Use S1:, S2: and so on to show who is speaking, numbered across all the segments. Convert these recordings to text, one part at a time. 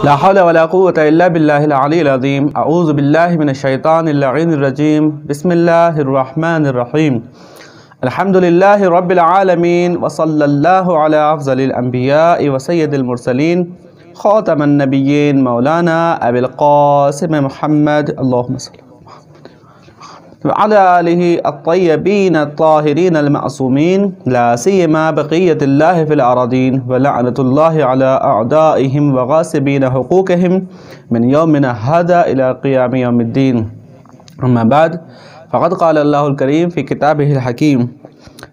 S1: لا حول ولا قوة إلا بالله العلي العظيم أعوذ بالله من الشيطان اللعين الرجيم بسم الله الرحمن الرحيم الحمد لله رب العالمين وصلى الله على أفضل الأنبياء وسيد المرسلين خاتم النبيين مولانا أبي القاسم محمد اللهم صل وعلى آله الطيبين الطاهرين المعصومين لا سيما بقية الله في الأراضين ولعنة الله على أعدائهم وغاصبين حقوقهم من يومنا هذا إلى قيام يوم الدين. أما بعد فقد قال الله الكريم في كتابه الحكيم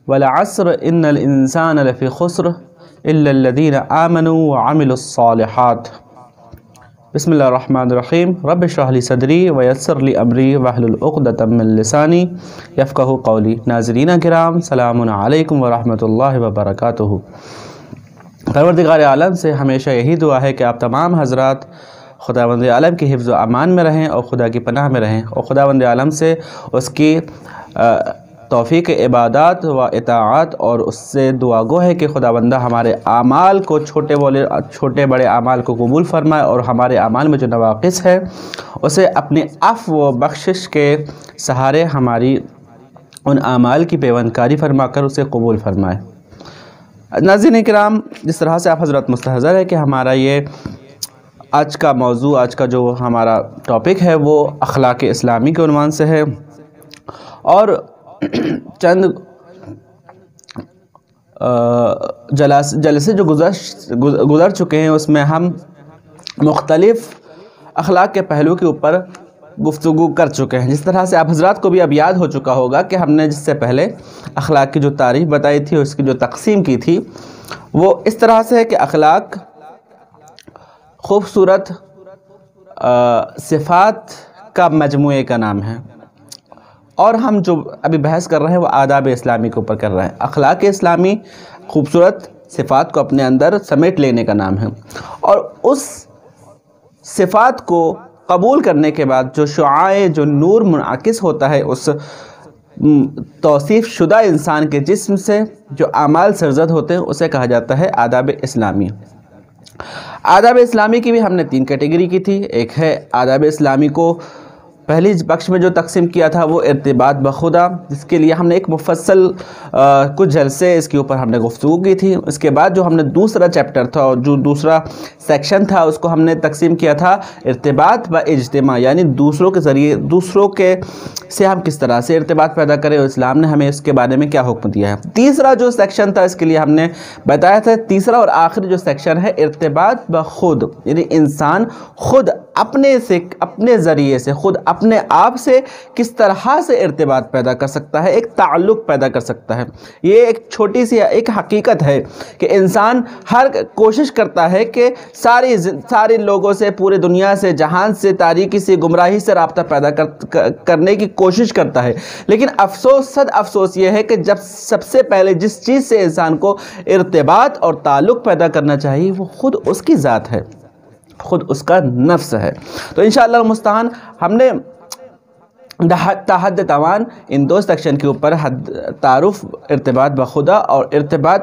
S1: والعصر إن الإنسان لفي خسر إلا الذين آمنوا وعملوا الصالحات. بسم اللہ الرحمن الرحیم رب اشرح لی صدری ویسر لی امری واحلل عقدۃ من لسانی یفقہوا قولی. ناظرین کرام سلام علیکم ورحمۃ اللہ وبرکاتہ. پروردگار عالم سے ہمیشہ یہی دعا ہے کہ آپ تمام حضرات خداوند عالم کی حفظ و امان میں رہیں اور خدا کی پناہ میں رہیں اور خداوند عالم سے اس کی توفیق عبادات و اطاعت اور اس سے دعا گو ہے کہ خداوندہ ہمارے اعمال کو چھوٹے بڑے اعمال کو قبول فرمائے اور ہمارے اعمال میں جو نواقص ہے اسے اپنے عفو و بخشش کے سہارے ہماری ان اعمال کی پیوندکاری فرما کر اسے قبول فرمائے. ناظرین کرام، جس طرح سے آپ حضرات مستحضر ہے کہ ہمارا یہ آج کا موضوع، آج کا جو ہمارا ٹاپک ہے وہ اخلاق اسلامی کے عنوان سے ہے، اور چند جلسے جو گزر چکے ہیں اس میں ہم مختلف اخلاق کے پہلو کے اوپر گفتگو کر چکے ہیں. جس طرح سے آپ حضرات کو بھی اب یاد ہو چکا ہوگا کہ ہم نے جس سے پہلے اخلاق کی جو تعریف بتائی تھی اور اس کی جو تقسیم کی تھی وہ اس طرح سے ہے کہ اخلاق خوبصورت صفات کا مجموعے کا نام ہے، اور ہم جو ابھی بحث کر رہے ہیں وہ آداب اسلامی کے اوپر کر رہے ہیں. اخلاق اسلامی خوبصورت صفات کو اپنے اندر سمیٹ لینے کا نام ہے، اور اس صفات کو قبول کرنے کے بعد جو شعاع جو نور منعکس ہوتا ہے اس توصیف شدہ انسان کے جسم سے جو اعمال سرزد ہوتے ہیں اسے کہا جاتا ہے آداب اسلامی. آداب اسلامی کی بھی ہم نے 3 کیٹیگری کی تھی. ایک ہے آداب اسلامی کو پہلی بخش میں جو تقسیم کیا تھا وہ ارتباط بخدا، جس کے لیے ہم نے ایک مفصل کچھ جلسے اس کے اوپر ہم نے گفتگو کی تھی. اس کے بعد جو ہم نے دوسرا چیپٹر تھا اور جو دوسرا سیکشن تھا اس کو ہم نے تقسیم کیا تھا ارتباط و اجتماع، یعنی دوسروں کے ذریعے دوسروں کے سے ہم کس طرح سے ارتباط پیدا کریں اور اسلام نے ہمیں اس کے بارے میں کیا حکم دیا ہے. تیسرا جو سیکشن تھا اس کے لیے ہم نے بتایا تھا تیسرا اور آخری جو سیکشن ہے ارتباط بخود، یعنی انسان خود اپنے ذریعے سے خود اپنے آپ سے کس طرح سے ارتباط پیدا کر سکتا ہے، ایک تعلق پیدا کر سکتا ہے. یہ ایک چھوٹی سی ایک حقیقت ہے کہ انسان ہر کوشش کرتا ہے کہ سارے لوگوں سے، پورے دنیا سے، جہان سے، تاریکی سے، گمراہی سے رابطہ پیدا کرنے کی کوشش کرتا ہے، لیکن صد افسوس یہ ہے کہ جب سب سے پہلے جس چیز سے انسان کو ارتباط اور تعلق پیدا کرنا چاہیے وہ خود اس کی ذات ہے، خود اس کا نفس ہے. تو انشاءاللہ المستعان ہم نے تحد توان ان 2 سیکشن کے اوپر تعارف ارتباط بخدا اور ارتباط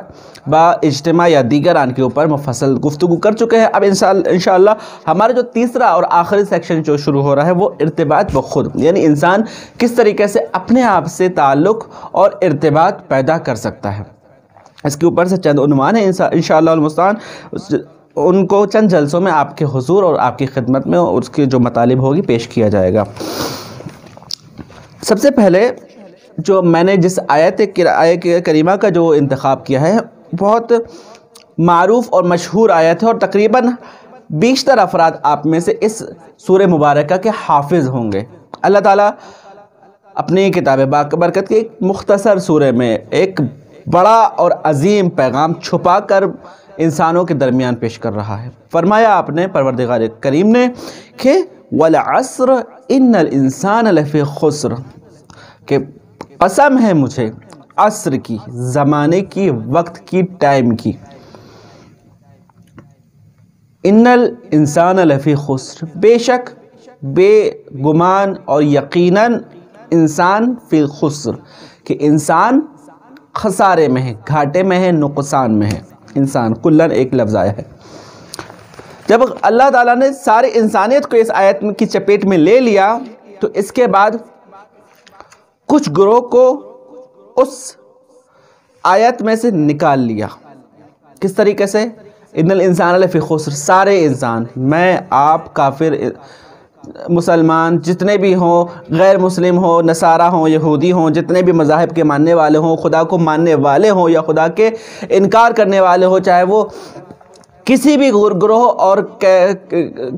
S1: با اجتماع یا دیگران کے اوپر مفصل گفتگو کر چکے ہیں. اب انشاءاللہ ہمارا جو تیسرا اور آخری سیکشن جو شروع ہو رہا ہے وہ ارتباط بخود، یعنی انسان کس طریقے سے اپنے آپ سے تعلق اور ارتباط پیدا کر سکتا ہے. اس کے اوپر سے چند عنوان ہیں انشاءاللہ المستعان، ان کو چند جلسوں میں آپ کے حضور اور آپ کی خدمت میں اس کے جو مطالب ہوگی پیش کیا جائے گا. سب سے پہلے جو میں نے جس آیت کریمہ کا جو انتخاب کیا ہے بہت معروف اور مشہور آیت ہے، اور تقریباً بیشتر افراد آپ میں سے اس سورہ مبارکہ کے حافظ ہوں گے. اللہ تعالیٰ اپنی کتاب برکت کے ایک مختصر سورہ میں ایک بڑا اور عظیم پیغام چھپا کر انسانوں کے درمیان پیش کر رہا ہے. فرمایا آپ نے پروردگار کریم نے کہ وَالْعَصْرِ إِنَّ الْإِنسَانَ لَفِي خُسْرٍ، کہ قسم ہے مجھے عصر کی، زمانے کی، وقت کی، ٹائم کی. إِنَّ الْإِنسَانَ لَفِي خُسْرٍ، بے شک، بے گمان اور یقیناً انسان فی خسر، کہ انسان خسارے میں ہے، گھاٹے میں ہے، نقصان میں ہے. انسان کلن ایک لفظ آیا ہے. جب اللہ تعالیٰ نے ساری انسانیت کو اس آیت کی چپیٹ میں لے لیا تو اس کے بعد کچھ گروہ کو اس آیت میں سے نکال لیا. کس طریقے سے؟ ان الانسان لفی خسر، سارے انسان، میں، آپ، کافر، مسلمان جتنے بھی ہوں، غیر مسلم ہوں، نصارہ ہوں، یہودی ہوں، جتنے بھی مذاہب کے ماننے والے ہوں، خدا کو ماننے والے ہوں یا خدا کے انکار کرنے والے ہوں، چاہے وہ کسی بھی گروہ اور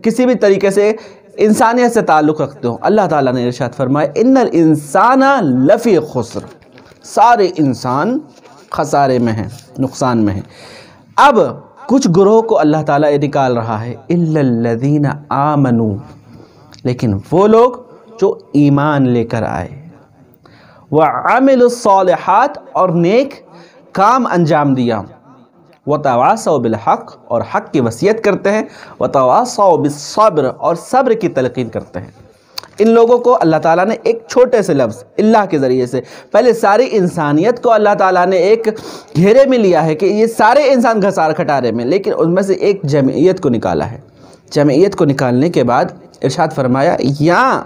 S1: کسی بھی طریقے سے انسانیت سے تعلق رکھتے ہوں، اللہ تعالیٰ نے ارشاد فرمایا ان الانسان لفی خسر، سارے انسان خسارے میں ہیں، نقصان میں ہیں. اب کچھ گروہ کو اللہ تعالیٰ نکال رہا ہے، الا الذین آمنوا، لیکن وہ لوگ جو ایمان لے کر آئے، وعملوا الصالحات، اور نیک کام انجام دیا، وتواصوا بالحق، اور حق کی وصیت کرتے ہیں، وتواصوا بالصبر، اور صبر کی تلقین کرتے ہیں. ان لوگوں کو اللہ تعالیٰ نے ایک چھوٹے سے لفظ اللہ کے ذریعے سے پہلے ساری انسانیت کو اللہ تعالیٰ نے ایک گھیرے میں لیا ہے کہ یہ سارے انسان گھسار کھٹارے میں، لیکن ان میں سے ایک جمعیت کو نکالا ہے. جمعیت کو نکالنے کے بعد ارشاد فرمایا یہاں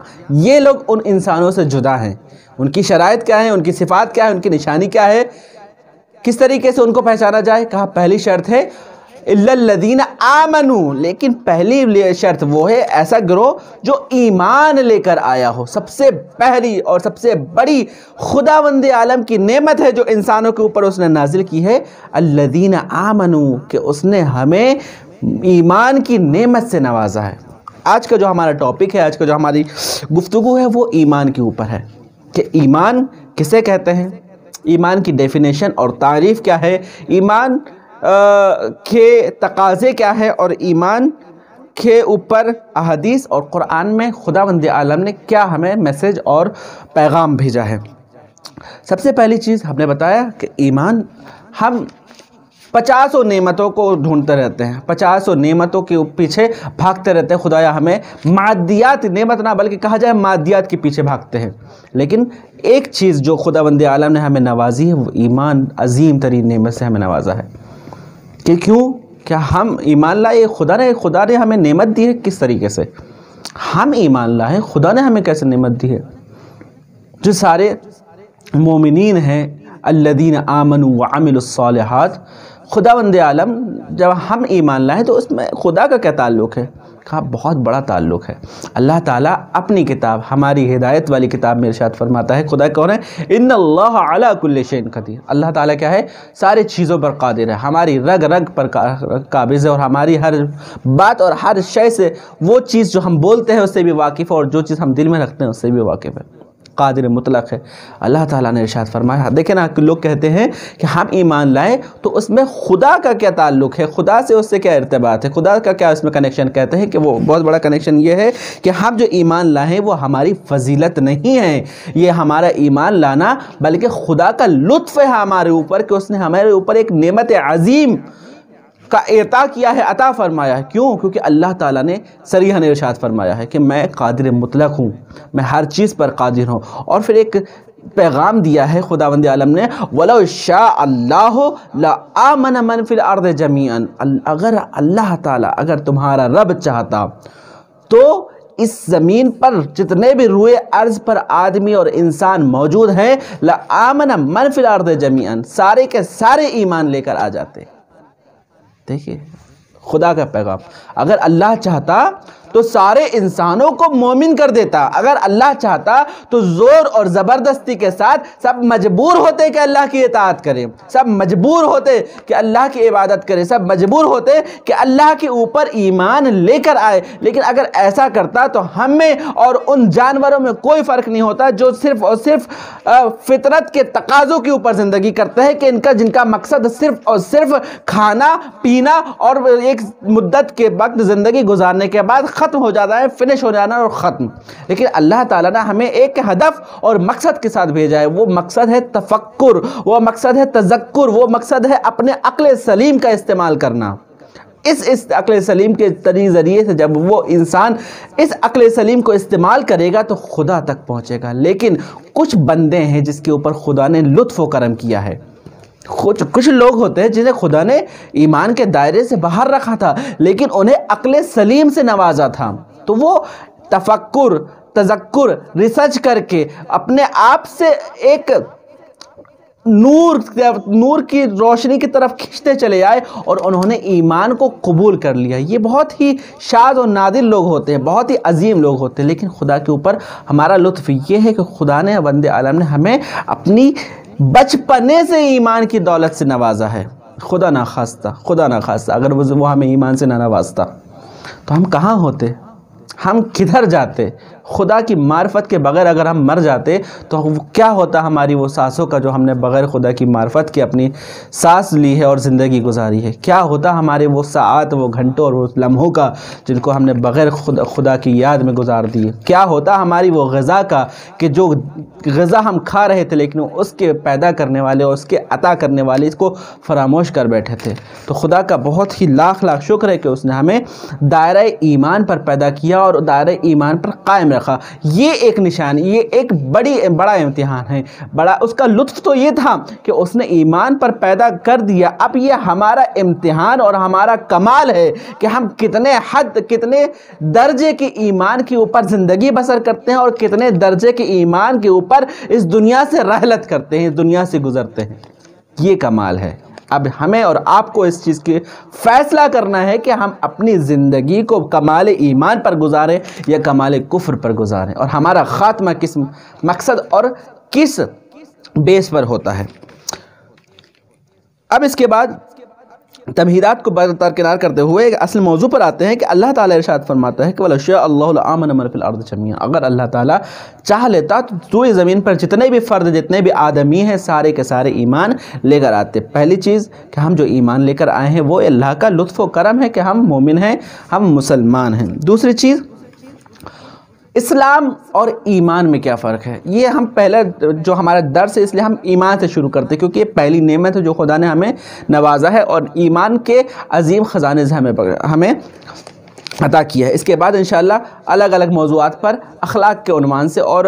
S1: یہ لوگ ان انسانوں سے جدا ہیں. ان کی شرائط کیا ہیں، ان کی صفات کیا ہے، ان کی نشانی کیا ہے، کس طریقے سے ان کو پہچانا جائے؟ کہا پہلی شرط ہے الا الذین آمنوا، لیکن پہلی شرط وہ ہے ایسا گروہ جو ایمان لے کر آیا ہو. سب سے پہلی اور سب سے بڑی خداوند عالم کی نعمت ہے جو انسانوں کے اوپر اس نے نازل کی ہے، الذین آمنوا، کہ اس نے ہمیں ایمان کی نعمت سے نوازا ہے. آج کا جو ہمارا ٹاپک ہے، آج کا جو ہماری گفتگو ہے وہ ایمان کے اوپر ہے کہ ایمان کسے کہتے ہیں، ایمان کی ڈیفینیشن اور تعریف کیا ہے، ایمان کے تقاضے کیا ہے، اور ایمان کے اوپر احادیث اور قرآن میں خداوند عالم نے کیا ہمیں میسج اور پیغام بھیجا ہے. سب سے پہلی چیز ہم نے بتایا کہ ایمان، ہم 50 نعمتوں کو ڈھونڈتے رہتے ہیں، 50 نعمتوں کے پیچھے بھاگتے رہتے ہیں. خدایا ہمیں مادیات، نعمت نہ بلکہ کہا جائے مادیات کے پیچھے بھاگتے ہیں، لیکن ایک چیز جو خداوند عالم نے ہمیں نوازی ہے وہ ایمان عظیم ترین نعمت سے ہمیں نوازا ہے. کہ کیوں؟ کیا ہم ایمان لائے، خدا نے ہمیں نعمت دی ہے، کس طریقے سے ہم ایمان لائے، خدا نے ہمیں کیسے نعمت دی ہے؟ جو سارے مومنین ہیں الذین آمنوا وعملوا الصالحات، خداوند عالم جب ہم ایمان لائیں تو اس میں خدا کا کیا تعلق ہے؟ کہا بہت بڑا تعلق ہے. اللہ تعالیٰ اپنی کتاب، ہماری ہدایت والی کتاب میں ارشاد فرماتا ہے، خدا کون ہے؟ ان اللہ علی کل شیء قدیر. اللہ تعالیٰ کیا ہے؟ سارے چیزوں پر قادر ہے، ہماری رگ رگ پر قابض ہے، اور ہماری ہر بات اور ہر شے سے، وہ چیز جو ہم بولتے ہیں اس سے بھی واقف ہے، اور جو چیز ہم دل میں رکھتے ہیں اس سے بھی واقف ہے. قادر مطلق ہے. اللہ تعالیٰ نے ارشاد فرمایا. دیکھیں نا، لوگ کہتے ہیں کہ ہم ایمان لائیں تو اس میں خدا کا کیا تعلق ہے، خدا سے اس سے کیا ارتباط ہے، خدا کا کیا اس میں کنیکشن؟ کہتے ہیں کہ وہ بہت بڑا کنیکشن یہ ہے کہ ہم جو ایمان لائیں وہ ہماری فضیلت نہیں ہے، یہ ہمارا ایمان لانا بلکہ خدا کا لطف ہے ہمارے اوپر، کہ اس نے ہمارے اوپر ایک نعمت عظیم کا اعطا کیا ہے، عطا فرمایا ہے. کیوں؟ کیونکہ اللہ تعالیٰ نے صریحاً ارشاد فرمایا ہے کہ میں قادر مطلق ہوں، میں ہر چیز پر قادر ہوں. اور پھر ایک پیغام دیا ہے خداوند عالم نے، وَلَوْ شَاءَ اللَّهُ لَآمَنَ مَنْ فِي الْأَرْضِ جَمِيعًا. اگر اللہ تعالیٰ، اگر تمہارا رب چاہتا تو اس زمین پر جتنے بھی روئے ارض پر آدمی اور انسان موجود ہیں، لَآمَنَ مَنْ فِي الْأَرْضِ جَمِيعًا، سارے کے سارے ایمان لے کر آ جاتے. دیکھیے خدا کا پیغام، اگر اللہ چاہتا تو سارے انسانوں کو مومن کر دیتا. اگر اللہ چاہتا تو زور اور زبردستی کے ساتھ سب مجبور ہوتے کہ اللہ کی اطاعت کریں، سب مجبور ہوتے کہ اللہ کی عبادت کریں، سب مجبور ہوتے کہ اللہ کے اوپر ایمان لے کر آئے. لیکن اگر ایسا کرتا تو ہمیں اور ان جانوروں میں کوئی فرق نہیں ہوتا جو صرف اور صرف فطرت کے تقاضوں کے اوپر زندگی کرتے ہیں، کہ جن کا مقصد صرف اور صرف کھانا پینا اور ایک مدت کے وقت زندگی گزارنے کے بعد ختم ہو جاتا ہے، فنش ہو جانا اور ختم. لیکن اللہ تعالیٰ نے ہمیں ایک ہدف اور مقصد کے ساتھ بھیجا ہے. وہ مقصد ہے تفکر، وہ مقصد ہے تذکر، وہ مقصد ہے اپنے عقل سلیم کا استعمال کرنا. اس عقل سلیم کے ذریعے سے جب وہ انسان اس عقل سلیم کو استعمال کرے گا تو خدا تک پہنچے گا. لیکن کچھ بندے ہیں جس کے اوپر خدا نے لطف و کرم کیا ہے، کچھ لوگ ہوتے ہیں جنہیں خدا نے ایمان کے دائرے سے باہر رکھا تھا لیکن انہیں عقل سلیم سے نوازا تھا، تو وہ تفکر، تذکر، ریسرچ کر کے اپنے آپ سے ایک نور کی روشنی کی طرف کھنچتے چلے آئے اور انہوں نے ایمان کو قبول کر لیا۔ یہ بہت ہی شاذ و نادر لوگ ہوتے ہیں، بہت ہی عظیم لوگ ہوتے ہیں، لیکن خدا کے اوپر ہمارا لطف یہ ہے کہ خدا نے، بندے عالم نے ہمیں اپنی بچپنے سے ایمان کی دولت سے نوازا ہے۔ خدا نخواستہ اگر وہ ہمیں ایمان سے نہ نوازتا تو ہم کہاں ہوتے، ہم کدھر جاتے؟ خدا کی معرفت کے بغیر اگر ہم مر جاتے تو کیا ہوتا ہماری وہ سانسوں کا جو ہم نے بغیر خدا کی معرفت کے اپنی سانس لی ہے اور زندگی گزاری ہے؟ کیا ہوتا ہمارے وہ ساعات، وہ گھنٹوں اور وہ لمحوں کا جن کو ہم نے بغیر خدا کی یاد میں گزار دیے؟ کیا ہوتا ہماری وہ غذا کا کہ جو غذا ہم کھا رہے تھے لیکن اس کے پیدا کرنے والے اور اس کے عطا کرنے والے اس کو فراموش کر بیٹھے تھے؟ تو خدا کا بہت ہی لاکھ شکر ہے کہ اس نے ہمیں دائرہ ایمان پر پیدا کیا اور دائرہ ایمان پر قائم رکھا۔ یہ ایک نشانی، یہ ایک بڑا امتحان ہے۔ اس کا لطف تو یہ تھا کہ اس نے ایمان پر پیدا کر دیا، اب یہ ہمارا امتحان اور ہمارا کمال ہے کہ ہم کتنے درجے کے ایمان کے اوپر زندگی بسر کرتے ہیں اور کتنے درجے کے ایمان کے اوپر اس دنیا سے رحلت کرتے ہیں، اس دنیا سے گزرتے ہیں۔ یہ کمال ہے۔ اب ہمیں اور آپ کو اس چیز کی فیصلہ کرنا ہے کہ ہم اپنی زندگی کو کمال ایمان پر گزاریں یا کمال کفر پر گزاریں، اور ہمارا خاتمہ کس مقصد اور کس بیس پر ہوتا ہے۔ اب اس کے بعد تمہیدات کو برکنار کرتے ہوئے ایک اصل موضوع پر آتے ہیں کہ اللہ تعالیٰ ارشاد فرماتا ہے کہ وَلَوْ شَاءَ اللَّهُ لَآمَنَ مَنْ فِي الْأَرْضِ جَمِيعًا، اگر اللہ تعالیٰ چاہ لیتا تو روئے زمین پر جتنے بھی فرد، جتنے بھی آدمی ہیں، سارے کے سارے ایمان لے کر آتے۔ پہلی چیز کہ ہم جو ایمان لے کر آئے ہیں وہ اللہ کا لطف و کرم ہے کہ ہم مومن ہیں، ہم مسلمان ہیں۔ دوسری چیز، اسلام اور ایمان میں کیا فرق ہے؟ یہ ہم پہلے جو ہمارا درس ہے اس لیے ہم ایمان سے شروع کرتے ہیں کیونکہ یہ پہلی نعمت ہے جو خدا نے ہمیں نوازا ہے اور ایمان کے عظیم خزانے سے ہمیں عطا کیا ہے۔ اس کے بعد انشاءاللہ الگ الگ موضوعات پر اخلاق کے عنوان سے اور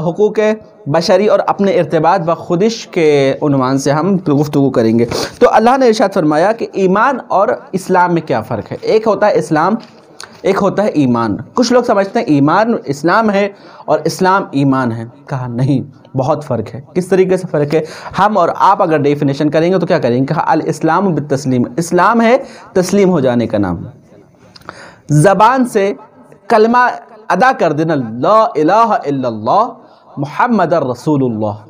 S1: حقوق بشری اور اپنے ارتباط بخودش کے عنوان سے ہم گفتگو کریں گے۔ تو اللہ نے ارشاد فرمایا کہ ایمان اور اسلام میں کیا فرق ہے؟ ایک ہوتا ہے اسلام، ایک ہوتا ہے ایمان۔ کچھ لوگ سمجھتے ہیں ایمان اسلام ہے اور اسلام ایمان ہے۔ کہا نہیں، بہت فرق ہے۔ کس طریقے سے فرق ہے؟ ہم اور آپ اگر ڈیفینیشن کریں گے تو کیا کریں گے؟ کہا الاسلام بالتسلیم، اسلام ہے تسلیم ہو جانے کا نام، زبان سے کلمہ ادا کر دینا، لا الہ الا اللہ محمد الرسول اللہ،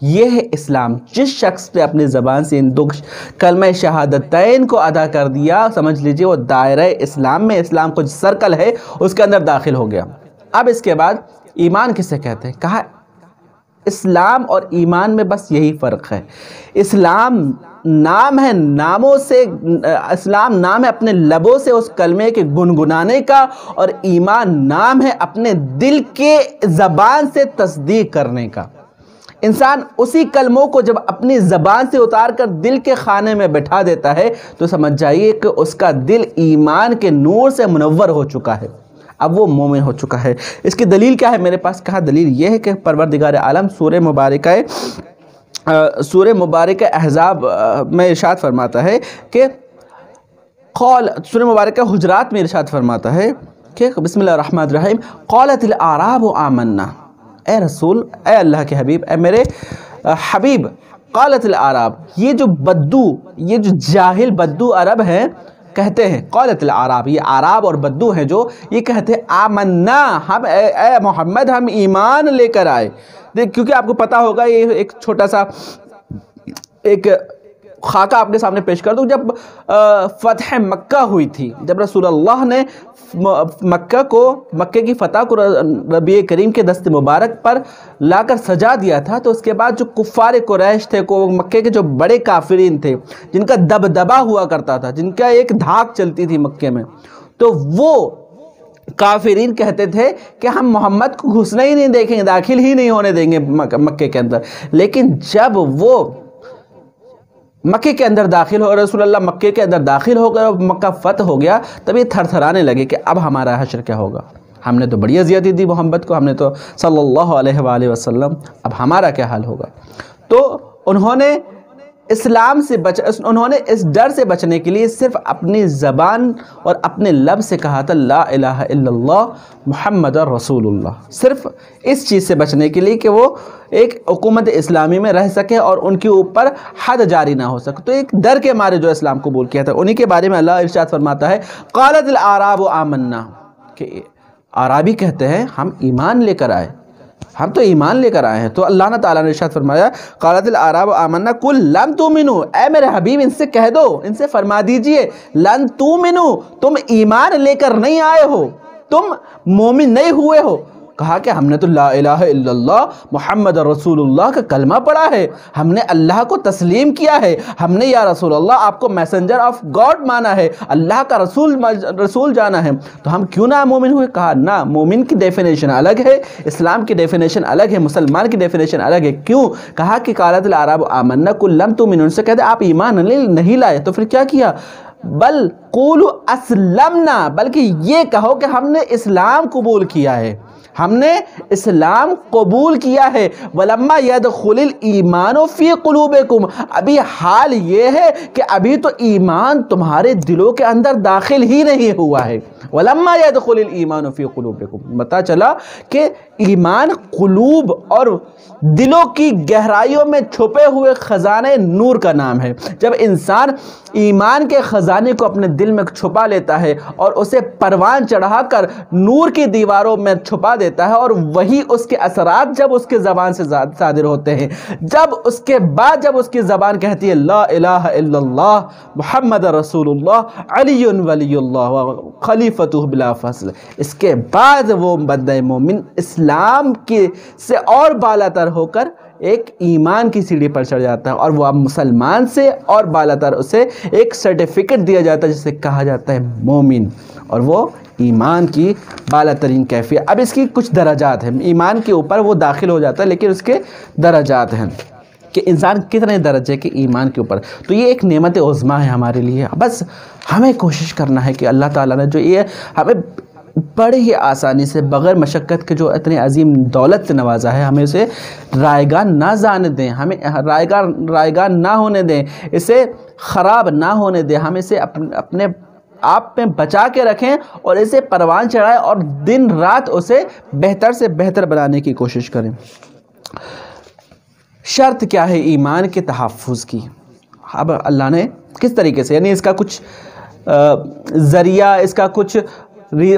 S1: یہ ہے اسلام۔ جس شخص نے اپنی زبان سے ان دو کلمہ شہادتین کو ادا کر دیا، سمجھ لیجئے وہ دائرہ اسلام میں، اسلام کو جو سرکل ہے اس کے اندر داخل ہو گیا۔ اب اس کے بعد ایمان کسے کہتے ہیں؟ کہا اسلام اور ایمان میں بس یہی فرق ہے۔ اسلام نام ہے، ناموں سے اسلام نام ہے اپنے لبوں سے اس کلمے کے گنگنانے کا، اور ایمان نام ہے اپنے دل کے زبان سے تصدیق کرنے کا۔ انسان اسی کلموں کو جب اپنی زبان سے اتار کر دل کے خانے میں بٹھا دیتا ہے تو سمجھ جائیے کہ اس کا دل ایمان کے نور سے منور ہو چکا ہے، اب وہ مومن ہو چکا ہے۔ اس کی دلیل کیا ہے میرے پاس؟ کہا دلیل یہ ہے کہ پروردگار عالم سورہ مبارکہ احزاب میں ارشاد فرماتا ہے کہ سورہ مبارکہ حجرات میں ارشاد فرماتا ہے کہ بسم اللہ الرحمن الرحیم، قالت الاعراب آمنا، اے رسول، اے اللہ کے حبیب، اے میرے حبیب، قالت الاعراب، یہ جو بدو، یہ جو جاہل بدو عرب ہیں کہتے ہیں، قالت الاعراب، یہ عرب اور بدو ہیں جو یہ کہتے ہیں آمنا، ہم اے محمد ہم ایمان لے کر آئے۔ کیونکہ آپ کو پتا ہوگا، یہ ایک چھوٹا سا ایک خاکہ آپ کے سامنے پیش کر دوں، جب فتح مکہ ہوئی تھی، جب رسول اللہ نے مکہ کی فتح کو ربیع کریم کے دست مبارک پر لا کر سجا دیا تھا، تو اس کے بعد جو کفار قریش تھے، مکہ کے جو بڑے کافرین تھے، جن کا دبدبہ ہوا کرتا تھا، جن کا ایک دھاک چلتی تھی مکہ میں، تو وہ کافرین کہتے تھے کہ ہم محمد کو گھسنا ہی نہیں دیکھیں گے، داخل ہی نہیں ہونے دیں گے مکہ کے اندر۔ لیکن جب وہ مکہ کے اندر داخل ہو، رسول اللہ مکہ کے اندر داخل ہو گئے اور مکہ فتح ہو گیا، تب یہ تھر تھرانے لگے کہ اب ہمارا حشر کیا ہوگا؟ ہم نے تو بڑی اذیتیں دی محمد کو، ہم نے تو صلی اللہ علیہ وآلہ وسلم، اب ہمارا کیا حال ہوگا؟ تو انہوں نے اسلام سے انہوں نے اس ڈر سے بچنے کے لیے صرف اپنی زبان اور اپنے لب سے کہا تھا لا الہ الا اللہ محمد رسول اللہ، صرف اس چیز سے بچنے کے لیے کہ وہ ایک حکومت اسلامی میں رہ سکے اور ان کے اوپر حد جاری نہ ہو سکے، تو ایک ڈر کے مارے جو اسلام قبول کیا تھا۔ انہی کے بارے میں اللہ ارشاد فرماتا ہے قالت الاعراب آمنا، کہ اعرابی کہتے ہیں ہم ایمان لے کر آئے، ہم تو ایمان لے کر آئے ہیں۔ تو اللہ تعالیٰ نے ارشاد فرمایا قالت الاعراب آمنا قل لن تؤمنوا، اے میرے حبیب ان سے کہہ دو، ان سے فرما دیجئے لن تؤمنوا، تم ایمان لے کر نہیں آئے ہو، تم مومن نہیں ہوئے ہو۔ کہا کہ ہم نے تو لا الہ الا اللہ محمد رسول اللہ کا کلمہ پڑھا ہے، ہم نے اللہ کو تسلیم کیا ہے، ہم نے یا رسول اللہ آپ کو میسنجر آف گاڈ مانا ہے، اللہ کا رسول جانا ہے، تو ہم کیوں نہ مومن ہوئے؟ کہا نہ، مومن کی ڈیفینیشن الگ ہے، اسلام کی ڈیفینیشن الگ ہے، مسلمان کی ڈیفینیشن الگ ہے۔ کیوں؟ کہا کہ قالت الاعراب آمنا قل لم تؤمنوا، ان سے کہتے آپ ایمان نہیں لائے، تو پھر کیا کیا؟ بل قولوا اسلمنا، بلکہ یہ کہو کہ ہم نے اسلام قبول کیا ہے، ہم نے اسلام قبول کیا ہے۔ وَلَمَّا يَدْخُلِ الْإِيمَانُ فِي قُلُوبِكُمْ، ابھی حال یہ ہے کہ ابھی تو ایمان تمہارے دلوں کے اندر داخل ہی نہیں ہوا ہے۔ وَلَمَّا يَدْخُلِ الْإِيمَانُ فِي قُلُوبِكُمْ، پتہ چلا کہ ایمان قلوب اور دلوں کی گہرائیوں میں چھپے ہوئے خزانے نور کا نام ہے۔ جب انسان ایمان کے خزانے کو اپنے دل میں چھپا لیتا ہے اور اسے پروان چڑھا کر نور کی دیواروں میں چھپا دیتا ہے، اور وہی اس کے اثرات جب اس کے زبان سے صادر ہوتے ہیں، جب اس کے بعد جب اس کی زبان کہتی ہے لا الہ الا اللہ محمد رسول اللہ علی ولی اللہ خلیفۃ بلا فصل، اس کے بعد وہ بندہ مومن اسلام کی سے اور بالا تر ہو کر ایک ایمان کی سیڑھی پر چڑھ جاتا ہے، اور وہ اب مسلمان سے اور بالا تر اسے ایک سرٹیفکیٹ دیا جاتا ہے جسے کہا جاتا ہے مومن، اور وہ ایمان کی بالا ترین کیفیت۔ اب اس کی کچھ درجات ہیں، ایمان کے اوپر وہ داخل ہو جاتا ہے لیکن اس کے درجات ہیں کہ انسان کتنے درجے کے ایمان کے اوپر۔ تو یہ ایک نعمت عظمیٰ ہے ہمارے لیے، بس ہمیں کوشش کرنا ہے کہ اللہ تعالیٰ نے جو یہ ہمیں بڑے ہی آسانی سے بغیر مشقت کے جو اتنے عظیم دولت سے نوازا ہے، ہمیں اسے رائگان نہ جانے دیں، ہمیں رائگان نہ ہونے دیں، اسے خراب نہ ہونے دیں، ہم اسے اپنے آپ میں بچا کے رکھیں اور اسے پروان چڑھائیں اور دن رات اسے بہتر سے بہتر بنانے کی کوشش کریں۔ شرط کیا ہے ایمان کے تحفظ کی؟ اب اللہ نے کس طریقے سے، یعنی اس کا کچھ ذریعہ، اس کا کچھ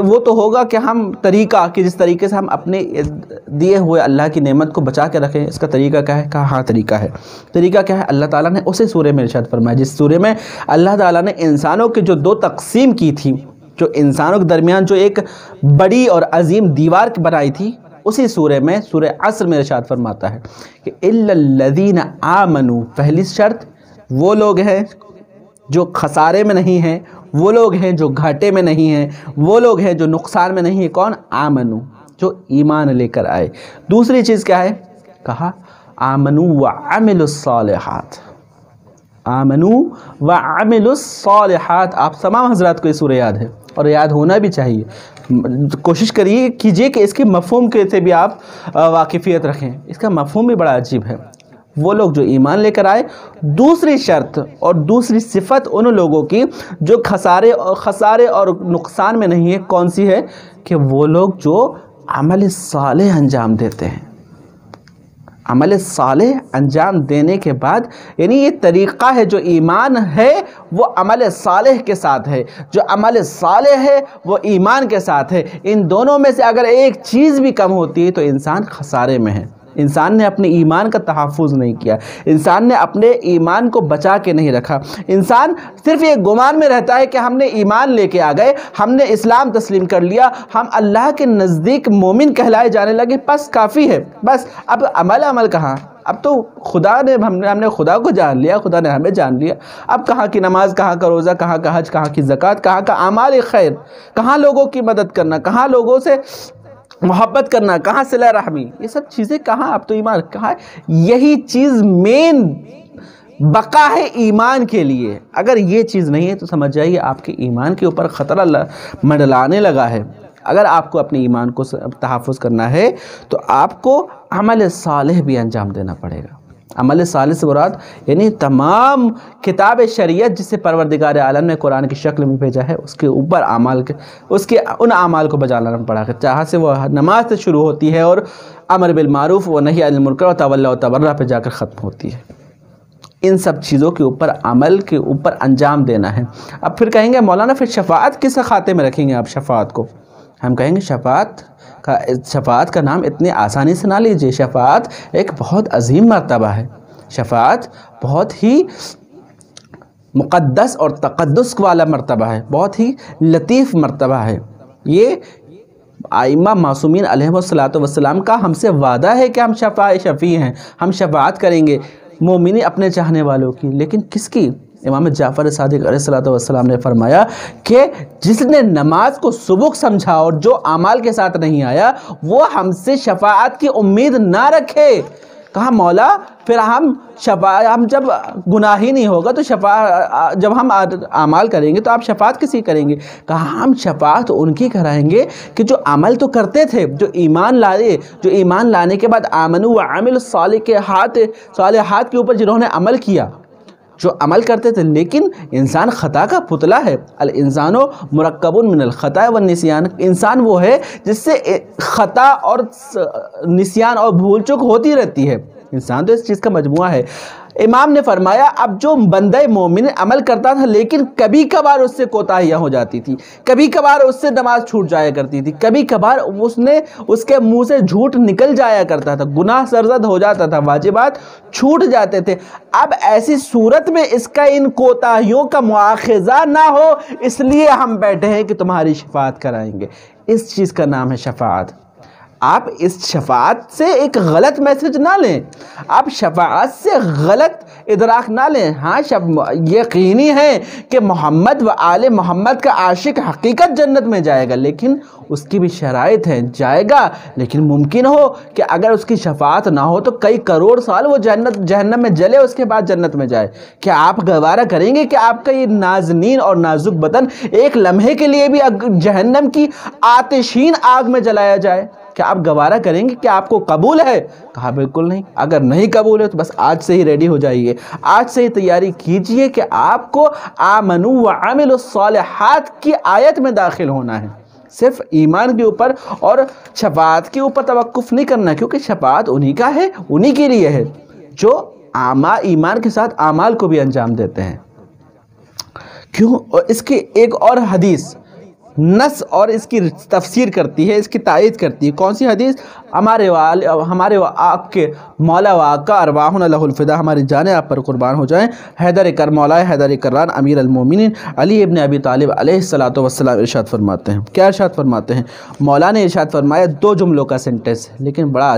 S1: وہ تو ہوگا کہ ہم طریقہ کہ جس طریقے سے ہم اپنے دیے ہوئے اللہ کی نعمت کو بچا کے رکھیں، اس کا طریقہ کیا ہے؟ کہا ہاں طریقہ ہے۔ طریقہ کیا ہے؟ اللہ تعالیٰ نے اسی سورہ میں ارشاد فرمایا جس سورہ میں اللہ تعالیٰ نے انسانوں کے جو دو تقسیم کی تھی، جو انسانوں کے درمیان جو ایک بڑی اور عظیم دیوار بنائی تھی، اسی سورہ میں سورہ عصر میں ارشاد فرماتا ہے کہ إِلَّا الَّذِينَ آمَنُوا، پہلی شرط وہ لوگ ہیں جو خسارے میں نہیں ہیں، وہ لوگ ہیں جو گھاٹے میں نہیں ہیں، وہ لوگ ہیں جو نقصان میں نہیں ہیں۔ کون؟ آمنو، جو ایمان لے کر آئے۔ دوسری چیز کیا ہے؟ کہا آمنو وعملوا الصالحات، آمنو وعملوا الصالحات۔ آپ تمام حضرات کو یہ سورہ یاد ہے اور یاد ہونا بھی چاہیے، کوشش کیجئے کہ اس کے مفہوم کے سے بھی آپ واقفیت رکھیں، اس کا مفہوم بھی بڑا عجیب ہے۔ وہ لوگ جو ایمان لے کر آئے، دوسری شرط اور دوسری صفت ان لوگوں کی جو خسارے اور نقصان میں نہیں ہے، کون سی ہے؟ کہ وہ لوگ جو عمل صالح انجام دیتے ہیں۔ عمل صالح انجام دینے کے بعد، یعنی یہ طریقہ ہے، جو ایمان ہے وہ عمل صالح کے ساتھ ہے، جو عمل صالح ہے وہ ایمان کے ساتھ ہے۔ ان دونوں میں سے اگر ایک چیز بھی کم ہوتی ہے تو انسان خسارے میں ہے، انسان نے اپنے ایمان کا تحفظ نہیں کیا، انسان نے اپنے ایمان کو بچا کے نہیں رکھا، انسان صرف یہ گمان میں رہتا ہے کہ ہم نے ایمان لے کے آ گئے، ہم نے اسلام تسلیم کر لیا، ہم اللہ کے نزدیک مومن کہلائے جانے لگے، بس کافی ہے، بس اب عمل کہاں؟ اب تو خدا نے ہم نے خدا کو جان لیا، خدا نے ہمیں جان لیا، اب کہاں کی نماز، کہاں کا روزہ، کہاں کا حج، کہاں کی زکوٰۃ، کہاں کا اعمال خیر، کہاں لوگوں کی مدد کرنا، کہاں لوگوں سے محبت کرنا، کہاں صلہ رحمی، یہ سب چیزیں کہاں؟ اب تو ایمان کہاں ہے؟ یہی چیز مین بقا ہے ایمان کے لیے۔ اگر یہ چیز نہیں ہے تو سمجھ جائیے آپ کے ایمان کے اوپر خطرہ منڈلانے لگا ہے۔ اگر آپ کو اپنے ایمان کو تحفظ کرنا ہے تو آپ کو عمل صالح بھی انجام دینا پڑے گا، عمل صالح سے مراد یعنی تمام کتاب شریعت جسے پروردگار عالم نے قرآن کی شکل میں بھیجا ہے اس کے اوپر ان اعمال کو بجا لانا پڑا ہے، چاہے سے وہ نماز سے شروع ہوتی ہے اور امر بالمعروف و نہی عن المنکر و تولی و تبرع پہ جا کر ختم ہوتی ہے۔ ان سب چیزوں کے اوپر عمل کے اوپر انجام دینا ہے۔ اب پھر کہیں گے مولانا پھر شفاعت کس خاتے میں رکھیں گے آپ شفاعت کو؟ ہم کہیں گے شفاعت کا نام اتنی آسانی سے نہ لیجئے، شفاعت ایک بہت عظیم مرتبہ ہے، شفاعت بہت ہی مقدس اور تقدس والا مرتبہ ہے، بہت ہی لطیف مرتبہ ہے۔ یہ ائمہ معصومین علیہ السلام کا ہم سے وعدہ ہے کہ ہم شفیع ہیں، ہم شفاعت کریں گے مومنی اپنے چاہنے والوں کی، لیکن کس کی؟ امام جعفر صادق علیہ السلام نے فرمایا کہ جس نے نماز کو سبق سمجھا اور جو اعمال کے ساتھ نہیں آیا وہ ہم سے شفاعت کی امید نہ رکھے۔ کہا مولا پھر ہم جب گناہ ہی نہیں ہوگا تو جب ہم اعمال کریں گے تو آپ شفاعت کسی کریں گے؟ کہا ہم شفاعت ان کی کرائیں گے کہ جو عمل تو کرتے تھے، جو ایمان لانے کے بعد آمنوا وعملوا الصالحات کے اوپر جنہوں نے عمل کیا، جو عمل کرتے تھے، لیکن انسان خطا کا پتلا ہے۔ الانسان مرکب من الخطا والنسیان، انسان وہ ہے جس سے خطا اور نسیان اور بھول چک ہوتی رہتی ہے، انسان تو اس چیز کا مجموعہ ہے۔ امام نے فرمایا اب جو بندہ مومن عمل کرتا تھا لیکن کبھی کبھار اس سے کوتاہیاں ہو جاتی تھی، کبھی کبھار اس سے نماز چھوٹ جایا کرتی تھی، کبھی کبھار اس کے منہ سے جھوٹ نکل جایا کرتا تھا، گناہ سرزد ہو جاتا تھا، واجبات چھوٹ جاتے تھے، اب ایسی صورت میں اس کا ان کوتاہیوں کا مواخذہ نہ ہو اس لیے ہم بیٹھے ہیں کہ تمہاری شفاعت کرائیں گے۔ اس چیز کا نام ہے شفاعت۔ آپ اس شفاعت سے ایک غلط میسج نہ لیں، آپ شفاعت سے غلط ادراک نہ لیں۔ ہاں یقینی ہے کہ محمد و آل محمد کا عاشق حقیقت جنت میں جائے گا، لیکن اس کی بھی شرائط ہیں، جائے گا لیکن ممکن ہو کہ اگر اس کی شفاعت نہ ہو تو کئی کروڑ سال وہ جہنم میں جلے اس کے بعد جنت میں جائے۔ کیا آپ گوارہ کریں گے کہ آپ کا یہ نازنین اور نازک بدن ایک لمحے کے لیے بھی جہنم کی آتشین آگ میں جلایا جائے؟ کیا آپ گوارہ کریں گے؟ کیا آپ کو قبول ہے؟ کہا بالکل نہیں۔ اگر نہیں قبول ہے تو بس آج سے ہی ریڈی ہو جائیے، آج سے ہی تیاری کیجئے کہ آپ کو آمنوا وعملوا الصالحات کی آیت میں داخل ہونا ہے۔ صرف ایمان کے اوپر اور شفاعت کے اوپر توقف نہیں کرنا، کیونکہ شفاعت انہی کا ہے، انہی کے لیے ہے جو ایمان کے ساتھ اعمال کو بھی انجام دیتے ہیں۔ کیوں؟ اور اس کی ایک اور حدیث نص اور اس کی تفسیر کرتی ہے، اس کی تائید کرتی ہے۔ کون سی حدیث؟ ہمارے آپ کے مولا و آقا ارواحنا لہ الفدا، ہماری جانیں آپ پر قربان ہو جائیں، مولا حیدر کران امیر المومنین علی ابن ابی طالب علیہ السلام ارشاد فرماتے ہیں۔ کیا ارشاد فرماتے ہیں؟ مولا نے ارشاد فرمایا، دو جملوں کا سینٹنس لیکن بڑا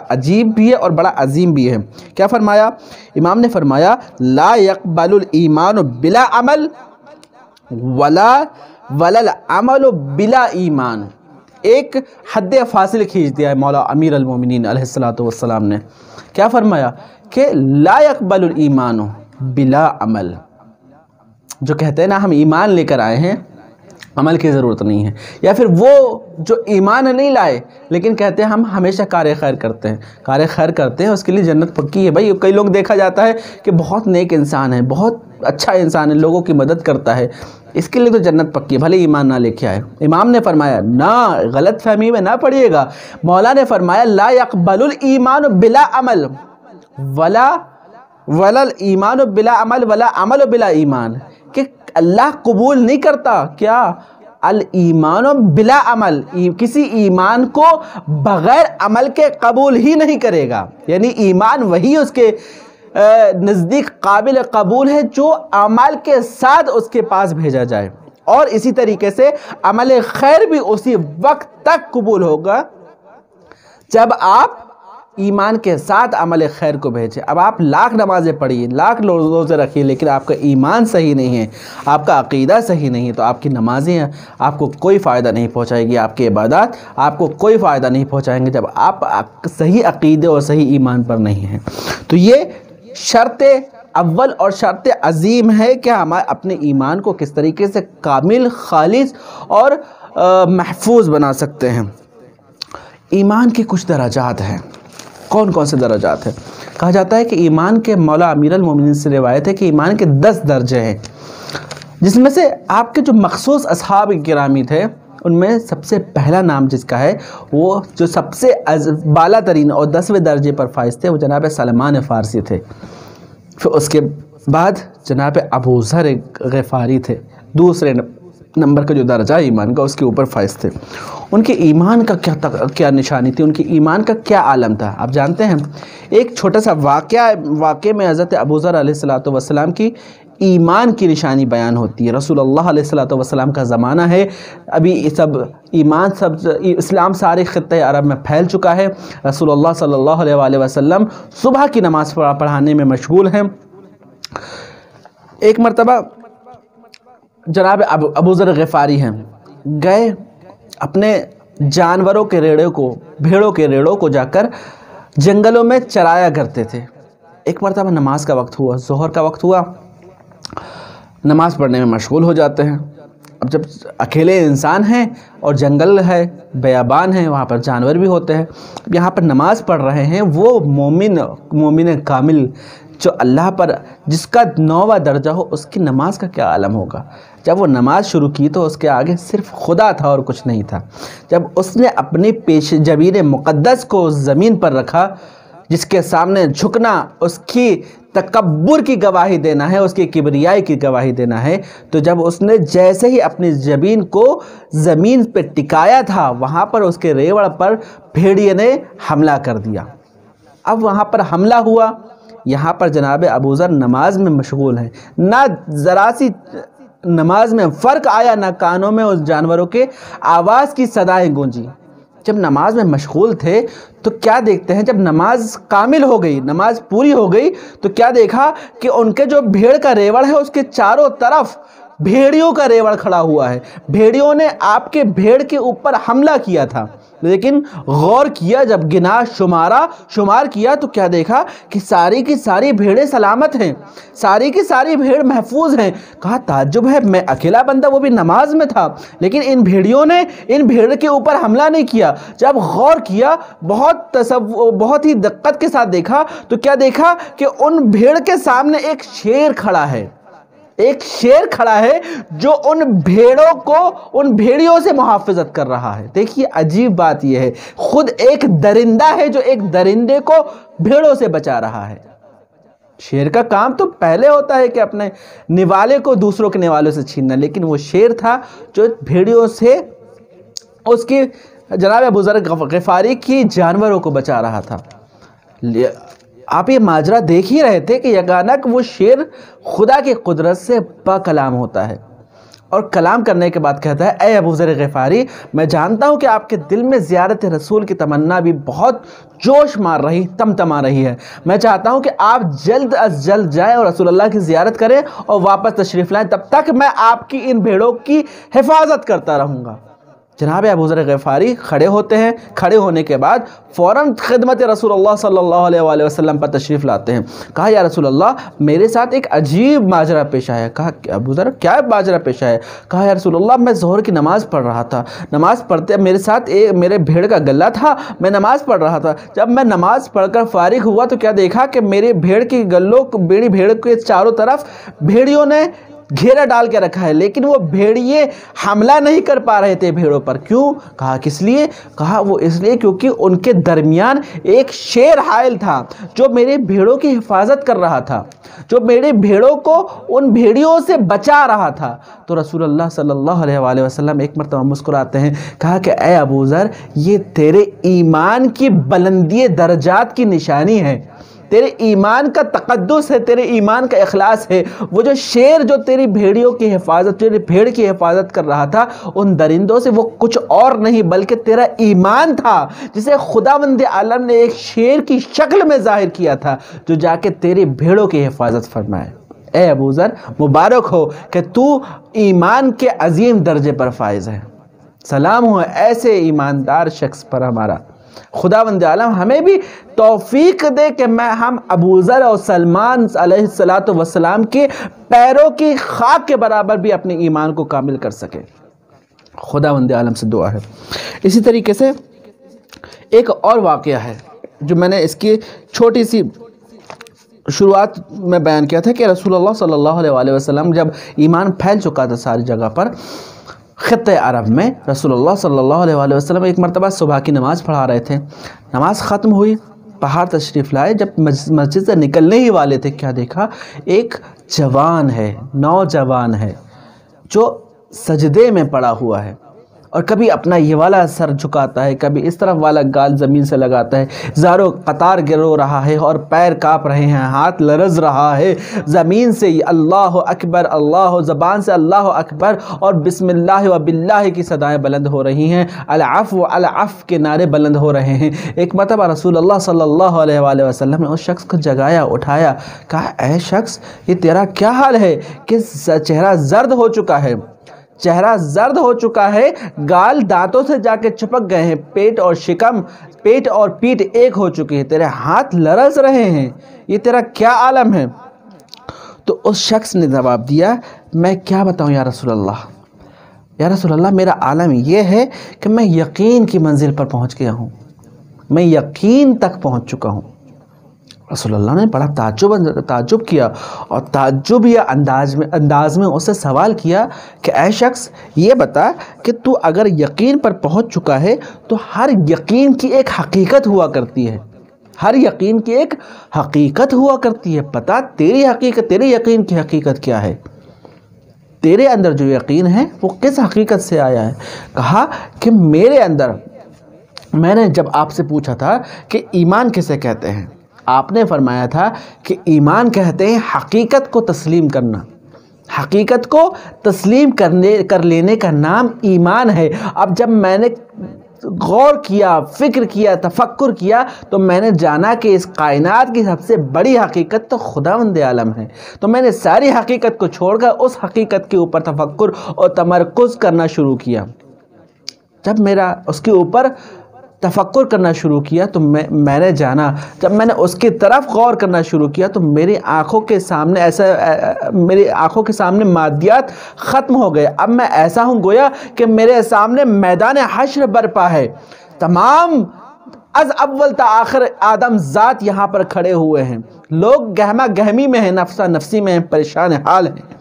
S1: عجیب بھی ہے اور بڑا عظیم بھی ہے۔ کیا فرمایا؟ امام نے فرمایا لا يقبل الایمان بلا عمل ولا العمل بلا ایمان۔ ایک حد فاصل کھینچ دیا ہے مولا امیر المومنین علیہ السلام نے۔ کیا فرمایا؟ کہ لا يقبل الایمان بلا عمل، جو کہتے ہیں نا ہم ایمان لے کر آئے ہیں، عمل کی ضرورت نہیں ہے، یا پھر وہ جو ایمان نہیں لائے لیکن کہتے ہیں ہم ہمیشہ کار خیر کرتے ہیں، کار خیر کرتے ہیں اس کے لیے جنت پکی ہے۔ بھائی کئی لوگ دیکھا جاتا ہے کہ بہت نیک انسان ہے، بہت اچھا انسان ہے، لوگوں کی مدد کرتا ہے، اس کے لیے تو جنت پکی ہے بھلے ایمان نہ لے کے آئے۔ امام نے فرمایا نہ، غلط فہمی میں نہ پڑیے گا، مولا نے فرمایا لا يقبل الایمان بلا عمل ولا الایمان بلا عمل ولا عمل بلا ایمان، کہ اللہ قبول نہیں کرتا کیا؟ الایمان بلا عمل، کسی ایمان کو بغیر عمل کے قبول ہی نہیں کرے گا، یعنی ایمان وہی اس کے نزدیک قابل قبول ہے جو عمل کے ساتھ اس کے پاس بھیجا جائے، اور اسی طریقے سے عمل خیر بھی اسی وقت تک قبول ہوگا جب آپ ایمان کے ساتھ عمل خیر کو بھیجیں۔ اب آپ لاکھ نمازیں پڑھیے، لاکھ روزے رکھیے، لیکن آپ کا ایمان صحیح نہیں ہے، آپ کا عقیدہ صحیح نہیں ہے، تو آپ کی نمازیں آپ کو کوئی فائدہ نہیں پہنچائے گی، آپ کے عبادات آپ کو کوئی فائدہ نہیں پہنچائیں گے جب آپ صحیح عقیدے اور صحیح ایمان پر نہیں ہیں۔ تو یہ شرط اول اور شرط عظیم ہے کہ ہم اپنے ایمان کو کس طریقے سے کامل، خالص اور محفوظ بنا سکتے ہیں۔ ایمان کے کچھ درجات ہیں۔ کون کون سے درجات ہیں؟ کہا جاتا ہے کہ ایمان کے مولا امیر المومنین سے روایت ہے کہ ایمان کے 10 درجے ہیں، جس میں سے آپ کے جو مخصوص اصحاب گرامی تھے ان میں سب سے پہلا نام جس کا ہے وہ جو سب سے بالا ترین اور 10ویں درجے پر فائز تھے وہ جناب سلمان فارسی تھے. پھر اس کے بعد جناب ابو ذر غفاری تھے، دوسرے نمبر کا جو درجہ ایمان کا اس کے اوپر فائز تھے. ان کے ایمان کا کیا نشانی تھی، ان کے ایمان کا کیا عالم تھا؟ آپ جانتے ہیں ایک چھوٹا سا واقعے میں حضرت ابو ذر علیہ السلام کی ایمان کی نشانی بیان ہوتی ہے. رسول اللہ علیہ السلام کا زمانہ ہے، ابھی اسلام سارے خطہ عرب میں پھیل چکا ہے. رسول اللہ صلی اللہ علیہ وسلم صبح کی نماز پڑھانے میں مشغول ہیں. ایک مرتبہ جناب ابو ذر غفاری ہیں گئے اپنے جانوروں کے بھیڑوں کے ریڑوں کو جا کر جنگلوں میں چرایا کرتے تھے. ایک مرتبہ نماز کا وقت ہوا، ظہر کا وقت ہوا، نماز پڑھنے میں مشغول ہو جاتے ہیں. اب جب اکیلے انسان ہیں اور جنگل ہے، بیابان ہے، وہاں پر جانور بھی ہوتے ہیں، یہاں پر نماز پڑھ رہے ہیں وہ مومن کامل جو اللہ پر جس کا 9واں درجہ ہو، اس کی نماز کا کیا عالم ہوگا. جب وہ نماز شروع کی تو اس کے آگے صرف خدا تھا اور کچھ نہیں تھا. جب اس نے اپنی جبین مقدس کو زمین پر رکھا، جس کے سامنے جھکنا اس کی تکبر کی گواہی دینا ہے، اس کی کبریائی کی گواہی دینا ہے، تو جب اس نے جیسے ہی اپنی جبین کو زمین پہ ٹکایا تھا وہاں پر اس کے ریوڑ پر بھیڑیے نے حملہ کر دیا. اب وہاں پر حملہ ہوا، یہاں پر جناب ابو ذر نماز میں مشغول ہیں، نہ ذرا سی نماز میں فرق آیا، نہ کانوں میں اس جانوروں کے آواز کی صدائیں گونجی. جب نماز میں مشغول تھے تو کیا دیکھتے ہیں، جب نماز کامل ہو گئی، نماز پوری ہو گئی تو کیا دیکھا کہ ان کے جو بھیڑ کا ریوڑ ہے اس کے چاروں طرف بھیڑیوں کا ریوڑ کھڑا ہوا ہے. بھیڑیوں نے آپ کے بھیڑ کے اوپر حملہ کیا تھا، لیکن غور کیا، جب گنا شمار کیا تو کیا دیکھا کہ ساری کی ساری بھیڑیں سلامت ہیں، ساری کی ساری بھیڑ محفوظ ہیں. کہا تعجب ہے، میں اکیلا بندہ وہ بھی نماز میں تھا، لیکن ان بھیڑیوں نے ان بھیڑ کے اوپر حملہ نہیں کیا. جب غور کیا، بہت ہی دقت کے ساتھ دیکھا تو کیا دیکھا کہ ان بھیڑ کے سامنے ایک شیر کھڑا ہے، ایک شیر کھڑا ہے جو ان بھیڑیوں سے محافظت کر رہا ہے. دیکھیے عجیب بات یہ ہے، خود ایک درندہ ہے جو ایک درندے کو بھیڑوں سے بچا رہا ہے. شیر کا کام تو پہلے ہوتا ہے کہ اپنے نوالے کو دوسروں کے نوالوں سے چھیننا، لیکن وہ شیر تھا جو بھیڑیوں سے اس کی جناب ابو ذر غفاری کی جانوروں کو بچا رہا تھا. آپ یہ ماجرا دیکھ ہی رہے تھے کہ یگانک وہ شیر خدا کی قدرت سے با کلام ہوتا ہے، اور کلام کرنے کے بعد کہتا ہے اے ابو ذر غفاری، میں جانتا ہوں کہ آپ کے دل میں زیارت رسول کی تمنا بھی بہت جوش مار رہی، تمتما رہی ہے. میں چاہتا ہوں کہ آپ جلد از جلد جائیں اور رسول اللہ کی زیارت کریں اور واپس تشریف لائیں، تب تک میں آپ کی ان بھیڑوں کی حفاظت کرتا رہوں گا. جناب ابو ذر غفاری کھڑے ہوتے ہیں، کھڑے ہونے کے بعد فوراً خدمت رسول اللہ صلی اللہ علیہ وسلم پر تشریف لاتے ہیں. کہا یا رسول اللہ، میرے ساتھ ایک عجیب ماجرا پیش آیا. کہا ابو ذر کیا ماجرا پیش آیا؟ کہا یا رسول اللہ، میں ظہر کی نماز پڑھ رہا تھا، نماز پڑھتے میرے ساتھ میرے بھیڑ کا گلہ تھا، میں نماز پڑھ رہا تھا. جب میں نماز پڑھ کر فارغ ہوا تو کیا دیکھا کہ میرے بھیڑ کی گلوں بھیڑ کے چاروں طرف بھیڑیوں نے گھیرا ڈال کے رکھا ہے، لیکن وہ بھیڑیے حملہ نہیں کر پا رہے تھے بھیڑوں پر. کیوں؟ کہا کس لیے؟ کہا وہ اس لیے کیونکہ ان کے درمیان ایک شیر حائل تھا جو میرے بھیڑوں کی حفاظت کر رہا تھا، جو میرے بھیڑوں کو ان بھیڑیوں سے بچا رہا تھا. تو رسول اللہ صلی اللہ علیہ وسلم ایک مرتبہ مسکراتے ہیں. کہا کہ اے ابو ذر، یہ تیرے ایمان کی بلندی درجات کی نشانی ہے، تیرے ایمان کا تقدس ہے، تیرے ایمان کا اخلاص ہے. وہ جو شیر جو تیری بھیڑیوں کی حفاظت، تیری بھیڑ کی حفاظت کر رہا تھا ان درندوں سے، وہ کچھ اور نہیں بلکہ تیرا ایمان تھا، جسے خداوند عالم نے ایک شیر کی شکل میں ظاہر کیا تھا جو جا کے تیری بھیڑوں کی حفاظت فرمائے. اے ابو ذر، مبارک ہو کہ تو ایمان کے عظیم درجے پر فائز ہے. سلام ہو ایسے ایماندار شخص پر ہمارا. خداوند عالم ہمیں بھی توفیق دے کہ ہم ابو ذر اور سلمان علیہ السلام کے پیروں کی خاک کے برابر بھی اپنے ایمان کو کامل کر سکیں. خداوند عالم سے دعا ہے. اسی طریقے سے ایک اور واقعہ ہے جو میں نے اس کی چھوٹی سی شروعات میں بیان کیا تھا کہ رسول اللہ صلی اللہ علیہ وسلم جب ایمان پھیل چکا تھا ساری جگہ پر، خطہ عرب میں رسول اللہ صلی اللہ علیہ وسلم ایک مرتبہ صبح کی نماز پڑھا رہے تھے، نماز ختم ہوئی، پہاڑ تشریف لائے، جب مسجد سے نکلنے ہی والے تھے کیا دیکھا؟ ایک جوان ہے، نوجوان ہے جو سجدے میں پڑا ہوا ہے، اور کبھی اپنا یہ والا سر جھکاتا ہے، کبھی اس طرف والا گال زمین سے لگاتا ہے، زاروں قطار گرو رہا ہے اور پیر کانپ رہے ہیں، ہاتھ لرز رہا ہے، زمین سے اللہ اکبر، اللہ، زبان سے اللہ اکبر اور بسم اللہ و باللہ کی صدائیں بلند ہو رہی ہیں، العفو العفو کے نعرے بلند ہو رہے ہیں۔ ایک مرتبہ رسول اللہ صلی اللہ علیہ وسلم نے اس شخص کو جگایا، اٹھایا، کہا اے شخص یہ تیرا کیا حال ہے کہ چہرہ زرد ہو چکا ہے، چہرہ زرد ہو چکا ہے، گال دانتوں سے جا کے چپک گئے ہیں، پیٹ اور شکم، پیٹ اور پیٹ ایک ہو چکی ہے، تیرے ہاتھ لرز رہے ہیں، یہ تیرا کیا عالم ہے؟ تو اس شخص نے جواب دیا، میں کیا بتاؤں یا رسول اللہ، یا رسول اللہ میرا عالم یہ ہے کہ میں یقین کی منزل پر پہنچ گیا ہوں، میں یقین تک پہنچ چکا ہوں۔ رسول اللہ نے بڑا تعجب کیا، اور تعجب یا انداز میں اسے سوال کیا کہ اے شخص یہ بتا کہ تو اگر یقین پر پہنچ چکا ہے تو ہر یقین کی ایک حقیقت ہوا کرتی ہے، ہر یقین کی ایک حقیقت ہوا کرتی ہے، بتا تیری حقیقت، تیرے یقین کی حقیقت کیا ہے؟ تیرے اندر جو یقین ہے وہ کس حقیقت سے آیا ہے؟ کہا کہ میرے اندر، میں نے جب آپ سے پوچھا تھا کہ ایمان کسے کہتے ہیں، آپ نے فرمایا تھا کہ ایمان کہتے ہیں حقیقت کو تسلیم کرنا، حقیقت کو تسلیم کر لینے کا نام ایمان ہے۔ اب جب میں نے غور کیا، فکر کیا، تفکر کیا، تو میں نے جانا کہ اس کائنات کی سب سے بڑی حقیقت تو خداوند عالم ہے، تو میں نے ساری حقیقت کو چھوڑ کر اس حقیقت کے اوپر تفکر اور تمرکز کرنا شروع کیا۔ جب میرا اس کے اوپر تفکر کرنا شروع کیا تو میں نے جانا، جب میں نے اس کی طرف غور کرنا شروع کیا تو میری آنکھوں کے سامنے مادیات ختم ہو گئے۔ اب میں ایسا ہوں گویا کہ میرے سامنے میدان حشر برپا ہے، تمام از اول تا آخر آدم ذات یہاں پر کھڑے ہوئے ہیں، لوگ گہما گہمی میں ہیں، نفسا نفسی میں ہیں، پریشان حال ہیں۔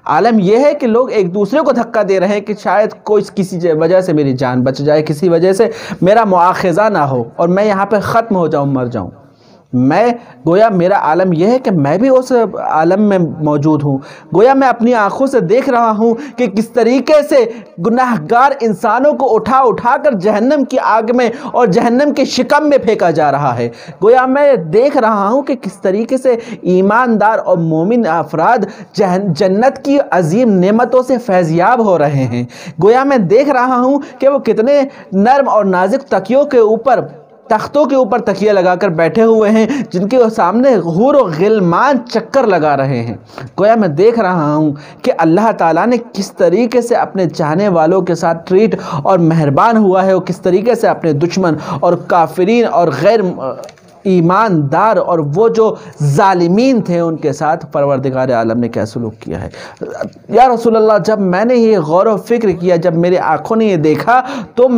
S1: عالم یہ ہے کہ لوگ ایک دوسرے کو دھکا دے رہے ہیں کہ شاید کسی وجہ سے میری جان بچ جائے، کسی وجہ سے میرا مواخذہ نہ ہو اور میں یہاں پہ ختم ہو جاؤں، مر جاؤں۔ میں گویا میرا عالم یہ ہے کہ میں بھی اس عالم میں موجود ہوں، گویا میں اپنی آنکھوں سے دیکھ رہا ہوں کہ کس طریقے سے گناہگار انسانوں کو اٹھا کر جہنم کی آگ میں اور جہنم کے شکم میں پھینکا جا رہا ہے، گویا میں دیکھ رہا ہوں کہ کس طریقے سے ایماندار اور مومن افراد جنت کی عظیم نعمتوں سے فیضیاب ہو رہے ہیں، گویا میں دیکھ رہا ہوں کہ وہ کتنے نرم اور نازک تکیوں کے اوپر، تختوں کے اوپر تکیے لگا کر بیٹھے ہوئے ہیں، جن کے سامنے حور و غلمان چکر لگا رہے ہیں۔ گویا میں دیکھ رہا ہوں کہ اللہ تعالیٰ نے کس طریقے سے اپنے چاہنے والوں کے ساتھ ٹریٹ اور مہربان ہوا ہے، اور کس طریقے سے اپنے دشمن اور کافرین اور غیر ایماندار اور وہ جو ظالمین تھے ان کے ساتھ پروردگار عالم نے کیا سلوک کیا ہے۔ یا رسول اللہ، جب میں نے یہ غور و فکر کیا، جب میرے آنکھوں نے یہ دیکھا تو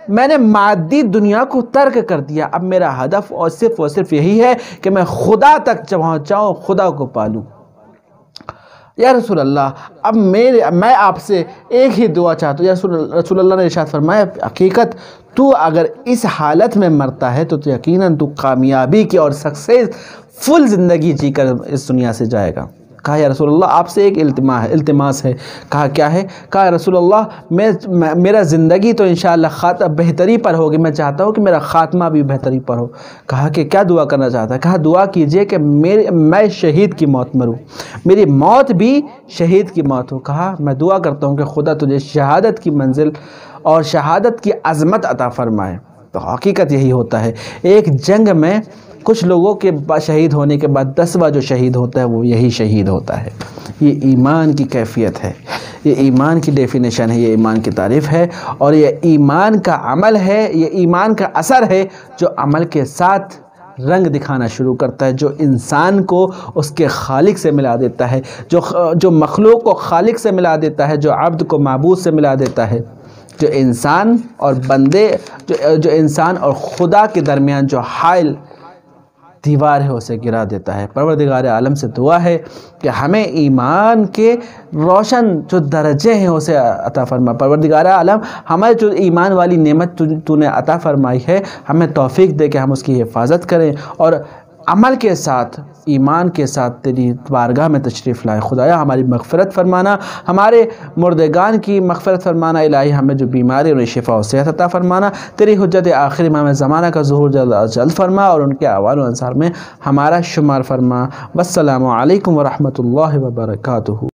S1: میں نے مادی دنیا کو ترک کر دیا۔ اب میرا ہدف اور صرف یہی ہے کہ میں خدا تک پہنچاؤں، خدا کو پالوں۔ یا رسول اللہ، اب میں آپ سے ایک ہی دعا چاہتا ہوں۔ یا رسول اللہ نے ارشاد فرمایا، حقیقت تو اگر اس حالت میں مرتا ہے تو یقیناً تو کامیابی کی اور سکسیس فل زندگی جی کر اس دنیا سے جائے گا۔ کہا یا رسول اللہ، آپ سے ایک التماس ہے۔ کہا کیا ہے؟ کہا رسول اللہ، میرا زندگی تو انشاءاللہ بہتری پر ہوگی، میں چاہتا ہوں کہ میرا خاتمہ بھی بہتری پر ہو۔ کہا کہ کیا دعا کرنا چاہتا ہے؟ کہا دعا کیجئے کہ میں شہید کی موت مروں، میری موت بھی شہید کی موت ہو۔ کہا میں دعا کرتا ہوں کہ خدا تجھے شہادت کی منزل اور شہادت کی عظمت عطا فرمائے۔ تو حقیقت یہی ہوتا ہے، ایک جنگ میں کچھ لوگوں کے شہید ہونے کے بعد 10واں جو شہید ہوتا ہے وہ یہی شہید ہوتا ہے۔ یہ ایمان کی کیفیت ہے، یہ ایمان کی ڈیفینیشن ہے، یہ ایمان کی تعریف ہے، اور یہ ایمان کا عمل ہے، یہ ایمان کا اثر ہے جو عمل کے ساتھ رنگ دکھانا شروع کرتا ہے، جو انسان کو اس کے خالق سے ملا دیتا ہے، جو مخلوق کو خالق سے ملا دیتا ہے، جو عبد کو معبود سے ملا دیتا ہے، جو انسان اور بندے، جو انسان اور خدا کے درمیان جو حائل دیوار ہے اسے گرا دیتا ہے۔ پروردگار عالم سے دعا ہے کہ ہمیں ایمان کے روشن جو درجے ہیں اسے عطا فرما۔ پروردگار عالم ہمیں جو ایمان والی نعمت تو نے عطا فرمائی ہے، ہمیں توفیق دے کہ ہم اس کی حفاظت کریں اور عمل کے ساتھ، ایمان کے ساتھ تیری بارگاہ میں تشریف لائیں۔ خدایا ہماری مغفرت فرمانا، ہمارے مردگان کی مغفرت فرمانا، الہی ہمیں جو بیماری انہیں شفا و صحت عطا فرمانا۔ تیری حجت آخر امام زمانہ کا ظہور جلد از جلد فرما اور ان کے اعوان و انصار میں ہمارا شمار فرما۔ والسلام علیکم ورحمۃ اللہ وبرکاتہ۔